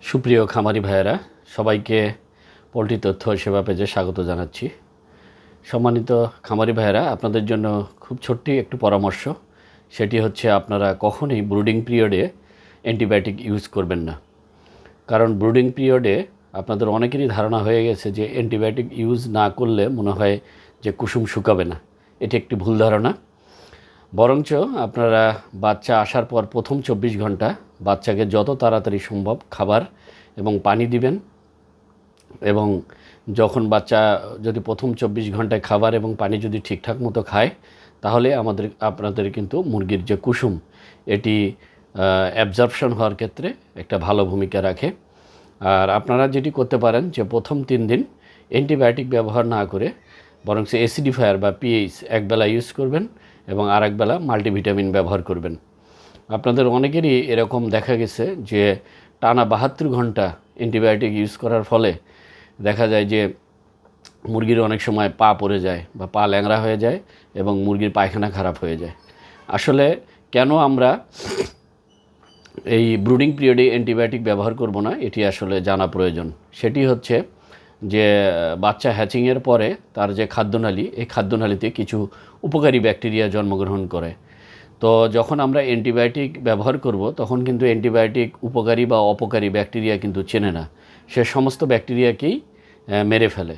সুপ্রিয় খামারি ভাইয়েরা, সবাইকে পোলট্রি তথ্য সেবা পেজে স্বাগত জানাচ্ছি। সম্মানিত খামারি ভাইয়েরা, আপনাদের জন্য খুব ছোট্ট একটু পরামর্শ। সেটি হচ্ছে আপনারা কখনোই ব্রুডিং পিরিয়ডে অ্যান্টিবায়োটিক ইউজ করবেন না। কারণ ব্রুডিং পিরিয়ডে আপনাদের অনেকেরই ধারণা হয়ে গেছে যে অ্যান্টিবায়োটিক ইউজ না করলে মনে হয় যে কুসুম শুকাবে না। এটি একটি ভুল ধারণা। বরঞ্চ আপনারা বাচ্চা আসার পর প্রথম 24 ঘন্টা বাচ্চাকে যত তাড়াতাড়ি সম্ভব খাবার এবং পানি দিবেন, এবং যখন বাচ্চা যদি প্রথম 24 ঘন্টায় খাবার এবং পানি যদি ঠিকঠাক মতো খায়, তাহলে আপনাদের কিন্তু মুরগির যে কুসুম এটি অ্যাবজর্পশন হওয়ার ক্ষেত্রে একটা ভালো ভূমিকা রাখে। আর আপনারা যেটি করতে পারেন যে প্রথম 3 দিন অ্যান্টিবায়োটিক ব্যবহার না করে বরং অ্যাসিডিফায়ার বা পিএইচ একবেলা ইউজ করবেন এবং আরেকবেলা মাল্টিভিটামিন ব্যবহার করবেন। আপনাদের অনেকেরই এরকম দেখা গেছে যে টানা 72 ঘন্টা অ্যান্টিবায়োটিক ইউজ করার ফলে দেখা যায় যে মুরগির অনেক সময় পা পড়ে যায় বা পা ল্যাংড়া হয়ে যায় এবং মুরগির পায়খানা খারাপ হয়ে যায়। আসলে কেন আমরা এই ব্রুডিং পিরিয়ডে অ্যান্টিবায়োটিক ব্যবহার করব না, এটি আসলে জানা প্রয়োজন। সেটি হচ্ছে যে বাচ্চা হ্যাচিংয়ের পরে তার যে খাদ্যনালী, এই খাদ্যনালীতে কিছু উপকারী ব্যাকটেরিয়া জন্মগ্রহণ করে। তো যখন আমরা অ্যান্টিবায়োটিক ব্যবহার করব, তখন কিন্তু অ্যান্টিবায়োটিক উপকারী বা অপকারী ব্যাকটেরিয়া কিন্তু চেনে না, সে সমস্ত ব্যাকটেরিয়াকেই মেরে ফেলে।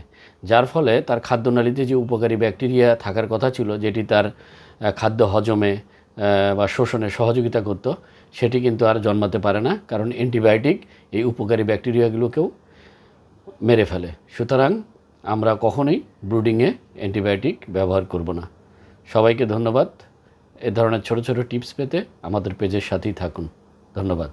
যার ফলে তার খাদ্যনালীতে যে উপকারী ব্যাকটেরিয়া থাকার কথা ছিল, যেটি তার খাদ্য হজমে বা শোষণে সহযোগিতা করত, সেটি কিন্তু আর জন্মাতে পারে না, কারণ অ্যান্টিবায়োটিক এই উপকারী ব্যাকটেরিয়াগুলোকেও মেরে ফেলে। সুতরাং আমরা কখনোই ব্রুডিংয়ে অ্যান্টিবায়োটিক ব্যবহার করব না। সবাইকে ধন্যবাদ। এ ধরনের ছোট ছোট টিপস পেতে আমাদের পেজের সাথেই থাকুন। ধন্যবাদ।